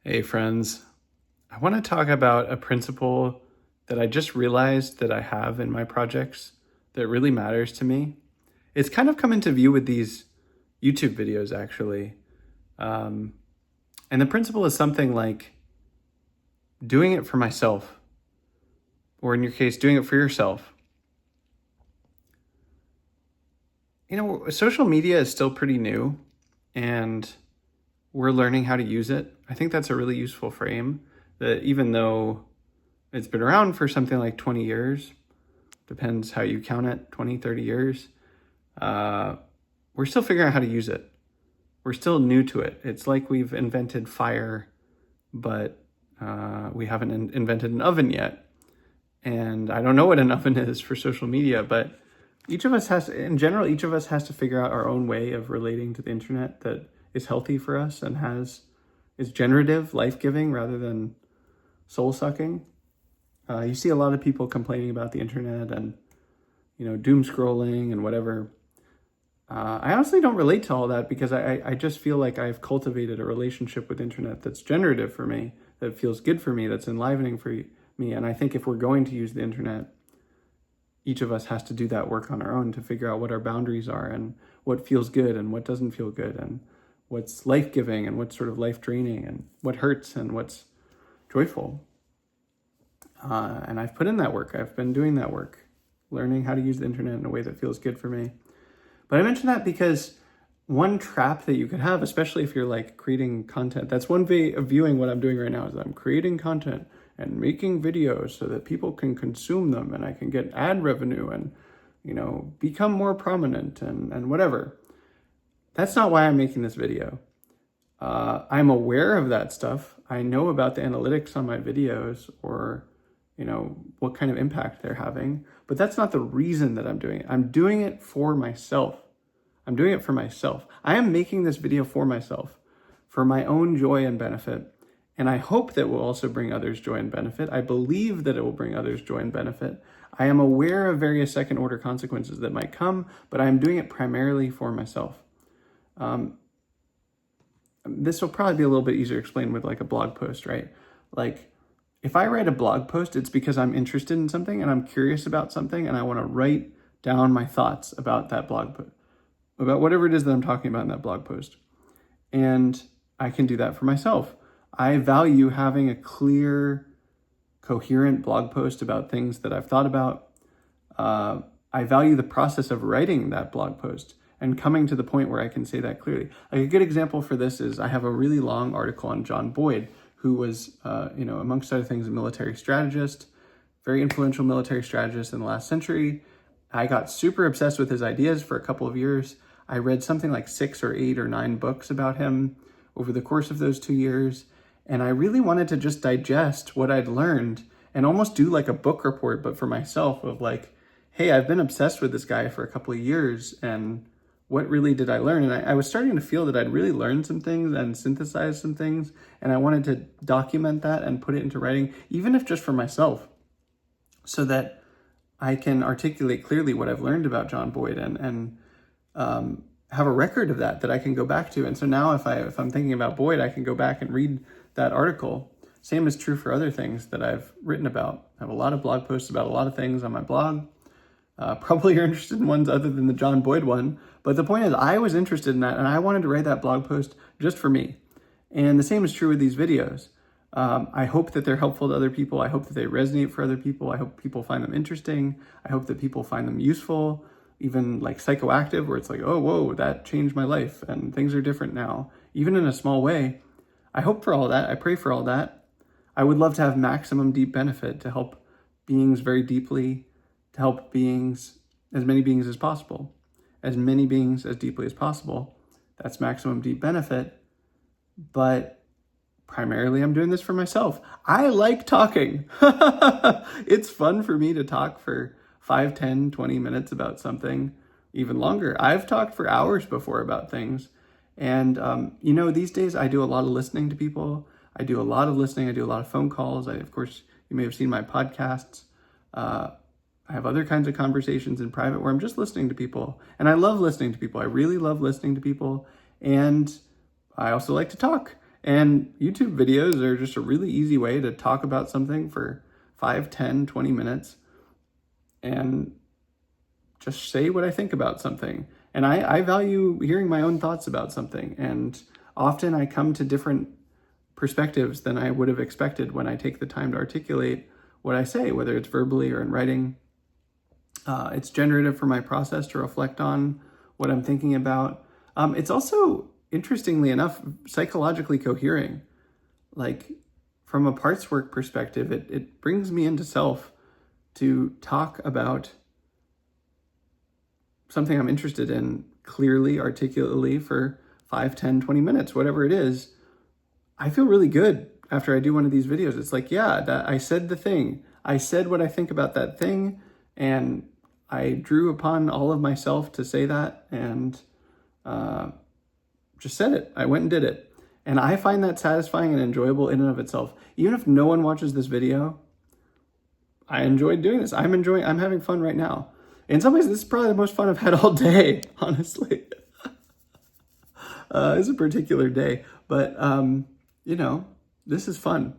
Hey friends, I want to talk about a principle that I just realized that I have in my projects that really matters to me. It's kind of come into view with these YouTube videos actually. And the principle is something like doing it for myself, or in your case, doing it for yourself. Social media is still pretty new and we're learning how to use it. I think that's a really useful frame, that even though it's been around for something like 20 years, depends how you count it, 20, 30 years, we're still figuring out how to use it. We're still new to it. It's like we've invented fire, but we haven't invented an oven yet. And I don't know what an oven is for social media, but each of us has to figure out our own way of relating to the internet that is healthy for us and is generative, life-giving rather than soul-sucking. You see a lot of people complaining about the internet and, doom scrolling and whatever. I honestly don't relate to all that because I just feel like I've cultivated a relationship with internet that's generative for me, that feels good for me, that's enlivening for me. And I think if we're going to use the internet, each of us has to do that work on our own to figure out what our boundaries are and what feels good and what doesn't feel good and what's life-giving and what's sort of life-draining and what hurts and what's joyful. And I've put in that work. I've been doing that work, learning how to use the internet in a way that feels good for me. But I mention that because one trap that you could have, especially if you're like creating content, that's one way of viewing what I'm doing right now, is I'm creating content and making videos so that people can consume them and I can get ad revenue and, become more prominent and whatever. That's not why I'm making this video. I'm aware of that stuff. I know about the analytics on my videos or, what kind of impact they're having, but that's not the reason that I'm doing it. I'm doing it for myself. I'm doing it for myself. I am making this video for myself, for my own joy and benefit. And I hope that will also bring others joy and benefit. I believe that it will bring others joy and benefit. I am aware of various second order consequences that might come, but I am doing it primarily for myself. This will probably be a little bit easier to explain with like a blog post, right? Like if I write a blog post, it's because I'm interested in something and I'm curious about something and I want to write down my thoughts about that blog post, about whatever it is that I'm talking about in that blog post. And I can do that for myself. I value having a clear, coherent blog post about things that I've thought about. I value the process of writing that blog post and coming to the point where I can say that clearly. Like a good example for this is I have a really long article on John Boyd, who was, amongst other things, a military strategist, very influential military strategist in the last century. I got super obsessed with his ideas for a couple of years. I read something like 6 or 8 or 9 books about him over the course of those 2 years. And I really wanted to just digest what I'd learned and almost do like a book report, but for myself of like, hey, I've been obsessed with this guy for a couple of years and what really did I learn? And I was starting to feel that I'd really learned some things and synthesized some things. And I wanted to document that and put it into writing, even if just for myself, so that I can articulate clearly what I've learned about John Boyd and have a record of that I can go back to. And so now if I'm thinking about Boyd, I can go back and read that article. Same is true for other things that I've written about. I have a lot of blog posts about a lot of things on my blog. Probably you're interested in ones other than the John Boyd one. But the point is I was interested in that and I wanted to write that blog post just for me. And the same is true with these videos. I hope that they're helpful to other people. I hope that they resonate for other people. I hope people find them interesting. I hope that people find them useful, even like psychoactive, where it's like, oh, whoa, that changed my life and things are different now, even in a small way. I hope for all that. I pray for all that. I would love to have maximum deep benefit to help beings very deeply, to help beings, as many beings as possible, as many beings as deeply as possible. That's maximum deep benefit. But primarily I'm doing this for myself. I like talking. It's fun for me to talk for 5, 10, 20 minutes about something, even longer. I've talked for hours before about things. And, these days I do a lot of listening to people. I do a lot of listening. I do a lot of phone calls. Of course, you may have seen my podcasts. I have other kinds of conversations in private where I'm just listening to people. And I love listening to people. I really love listening to people. And I also like to talk. And YouTube videos are just a really easy way to talk about something for 5, 10, 20 minutes and just say what I think about something. And I value hearing my own thoughts about something. And often I come to different perspectives than I would have expected when I take the time to articulate what I say, whether it's verbally or in writing. It's generative for my process to reflect on what I'm thinking about. It's also, interestingly enough, psychologically cohering. Like, from a parts work perspective, it brings me into self to talk about something I'm interested in clearly, articulately for 5, 10, 20 minutes, whatever it is. I feel really good after I do one of these videos. It's like, yeah, that I said the thing. I said what I think about that thing, and I drew upon all of myself to say that, and just said it. I went and did it. And I find that satisfying and enjoyable in and of itself. Even if no one watches this video, I enjoyed doing this. I'm having fun right now. In some ways, this is probably the most fun I've had all day, honestly. It's a particular day, but this is fun.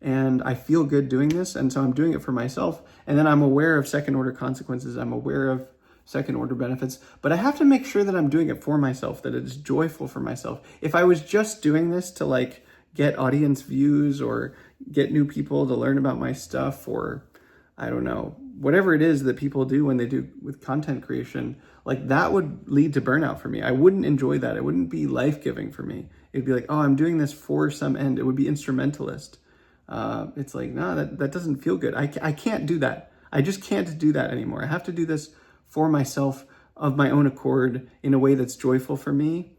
And I feel good doing this, and so I'm doing it for myself. And then I'm aware of second order consequences. I'm aware of second order benefits, but I have to make sure that I'm doing it for myself, that it's joyful for myself. If I was just doing this to like get audience views or get new people to learn about my stuff, or I don't know, whatever it is that people do when they do with content creation, like that would lead to burnout for me. I wouldn't enjoy that. It wouldn't be life-giving for me. It'd be like, oh, I'm doing this for some end. It would be instrumentalist. It's like, no, that doesn't feel good. I can't do that. I just can't do that anymore. I have to do this for myself of my own accord in a way that's joyful for me.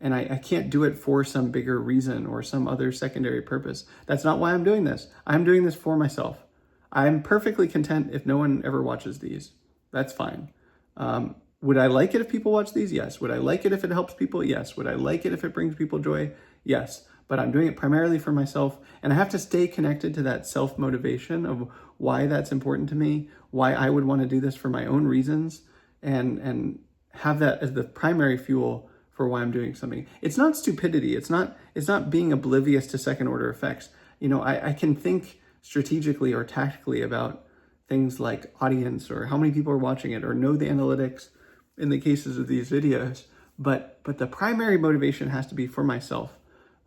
And I can't do it for some bigger reason or some other secondary purpose. That's not why I'm doing this. I'm doing this for myself. I'm perfectly content if no one ever watches these. That's fine. Would I like it if people watch these? Yes. Would I like it if it helps people? Yes. Would I like it if it brings people joy? Yes. But I'm doing it primarily for myself, and I have to stay connected to that self-motivation of why that's important to me, why I would want to do this for my own reasons, and have that as the primary fuel for why I'm doing something. It's not stupidity. It's not being oblivious to second order effects. I can think strategically or tactically about things like audience or how many people are watching it or know the analytics in the cases of these videos, but the primary motivation has to be for myself.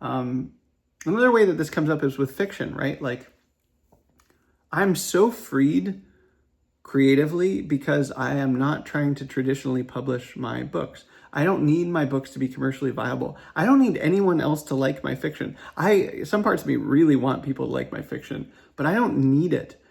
Another way that this comes up is with fiction, right? Like, I'm so freed creatively because I am not trying to traditionally publish my books. I don't need my books to be commercially viable. I don't need anyone else to like my fiction. Some parts of me really want people to like my fiction, but I don't need it.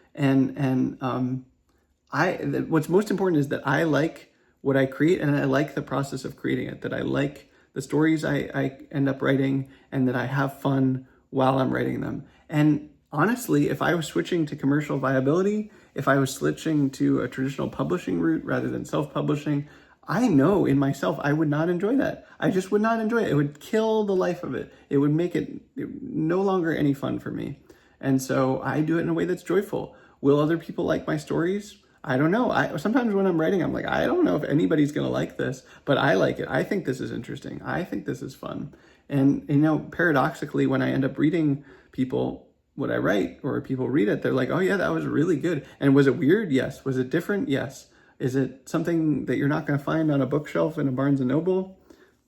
What's most important is that I like what I create, and I like the process of creating it, that I like the stories I end up writing, and that I have fun while I'm writing them. And honestly, if I was switching to commercial viability, if I was switching to a traditional publishing route rather than self-publishing, I know in myself I would not enjoy that. I just would not enjoy it. It would kill the life of it. It would make it no longer any fun for me. And so I do it in a way that's joyful. Will other people like my stories? I don't know. Sometimes when I'm writing, I'm like, I don't know if anybody's going to like this, but I like it. I think this is interesting. I think this is fun. And, paradoxically, when I end up reading people what I write, or people read it, they're like, oh yeah, that was really good. And was it weird? Yes. Was it different? Yes. Is it something that you're not going to find on a bookshelf in a Barnes & Noble?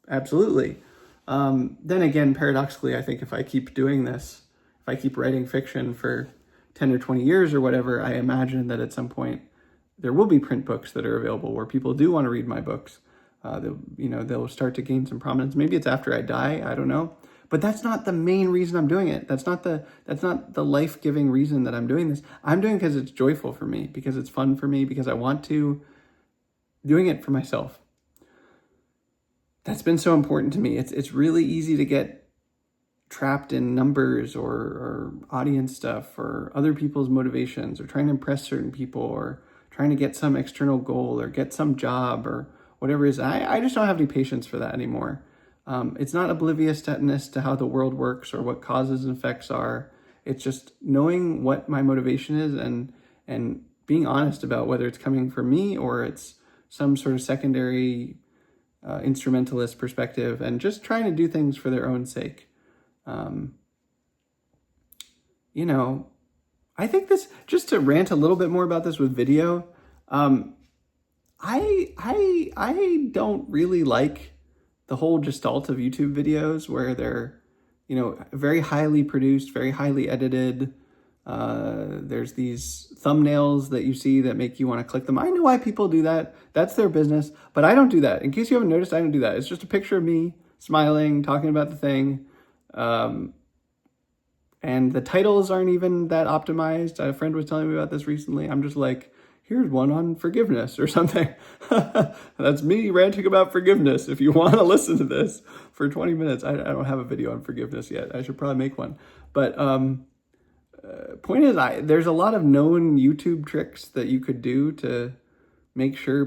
Absolutely. Then again, paradoxically, I think if I keep doing this, if I keep writing fiction for 10 or 20 years or whatever, I imagine that at some point there will be print books that are available where people do want to read my books. They'll start to gain some prominence. Maybe it's after I die. I don't know. But that's not the main reason I'm doing it. That's not the life-giving reason that I'm doing this. I'm doing it because it's joyful for me, because it's fun for me, because I want to. Doing it for myself. That's been so important to me. It's really easy to get trapped in numbers or audience stuff or other people's motivations or trying to impress certain people or trying to get some external goal or get some job or whatever it is. I just don't have any patience for that anymore. It's not obliviousness to how the world works or what causes and effects are. It's just knowing what my motivation is and being honest about whether it's coming from me or it's some sort of secondary instrumentalist perspective, and just trying to do things for their own sake. You know, I think this, just to rant a little bit more about this with video, I don't really like the whole gestalt of YouTube videos where they're, very highly produced, very highly edited. There's these thumbnails that you see that make you want to click them. I know why people do that. That's their business, but I don't do that. In case you haven't noticed, I don't do that. It's just a picture of me smiling, talking about the thing. And the titles aren't even that optimized. A friend was telling me about this recently. I'm just like, here's one on forgiveness or something. That's me ranting about forgiveness. If you want to listen to this for 20 minutes, I don't have a video on forgiveness yet. I should probably make one. But point is, there's a lot of known YouTube tricks that you could do to make sure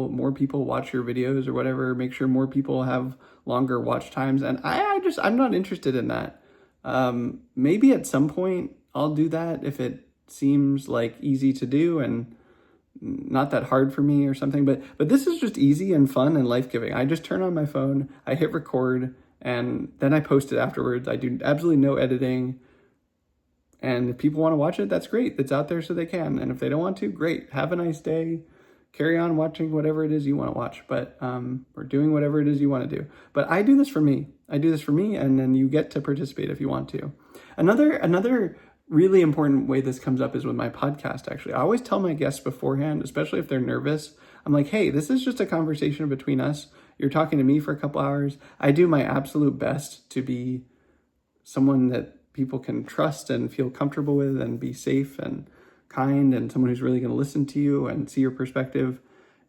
more people watch your videos or whatever, make sure more people have longer watch times. And I'm not interested in that. Maybe at some point I'll do that if it seems like easy to do and not that hard for me or something, but this is just easy and fun and life-giving. I just turn on my phone, I hit record, and then I post it afterwards. I do absolutely no editing. And if people want to watch it, that's great. It's out there so they can. And if they don't want to, great. Have a nice day. Carry on watching whatever it is you want to watch, or doing whatever it is you want to do. But I do this for me. And then you get to participate if you want to. Another really important way this comes up is with my podcast, actually. I always tell my guests beforehand, especially if they're nervous, I'm like, hey, this is just a conversation between us. You're talking to me for a couple hours. I do my absolute best to be someone that people can trust and feel comfortable with and be safe and kind and someone who's really going to listen to you and see your perspective.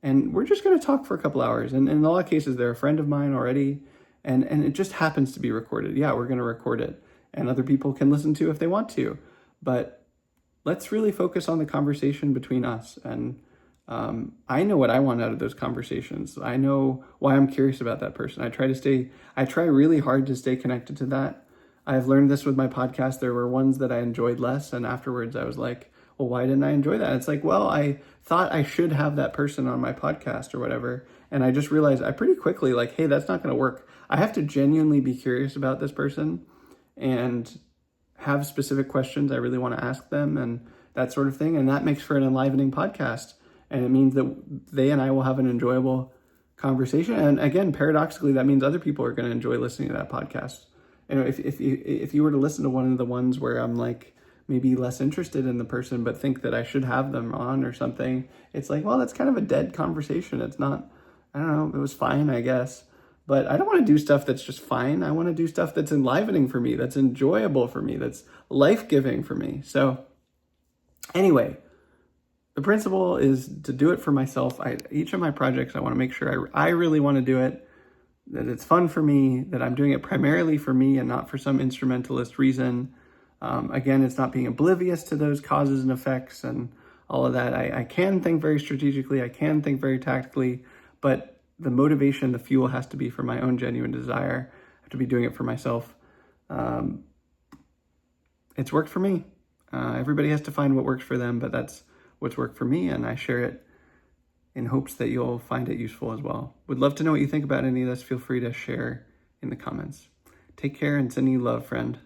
And we're just going to talk for a couple hours. And in a lot of cases, they're a friend of mine already. And it just happens to be recorded. Yeah, we're going to record it. And other people can listen to if they want to. But let's really focus on the conversation between us. And I know what I want out of those conversations. I know why I'm curious about that person. I try really hard to stay connected to that. I've learned this with my podcast. There were ones that I enjoyed less. And afterwards I was like, well, why didn't I enjoy that? It's like, well, I thought I should have that person on my podcast or whatever. And I just realized I pretty quickly like, hey, that's not going to work. I have to genuinely be curious about this person and have specific questions I really want to ask them and that sort of thing. And that makes for an enlivening podcast. And it means that they and I will have an enjoyable conversation. And again, paradoxically, that means other people are going to enjoy listening to that podcast. If you were to listen to one of the ones where I'm like, maybe less interested in the person, but think that I should have them on or something, it's like, well, that's kind of a dead conversation. It's not, I don't know, it was fine, I guess. But I don't want to do stuff that's just fine. I want to do stuff that's enlivening for me, that's enjoyable for me, that's life-giving for me. So anyway, the principle is to do it for myself. Each of my projects, I want to make sure I really want to do it, that it's fun for me, that I'm doing it primarily for me and not for some instrumentalist reason. Again, it's not being oblivious to those causes and effects and all of that. I can think very strategically, I can think very tactically, but the motivation, the fuel has to be for my own genuine desire. I have to be doing it for myself. It's worked for me. Everybody has to find what works for them, but that's what's worked for me, and I share it in hopes that you'll find it useful as well. Would love to know what you think about any of this. Feel free to share in the comments. Take care and sending you love, friend.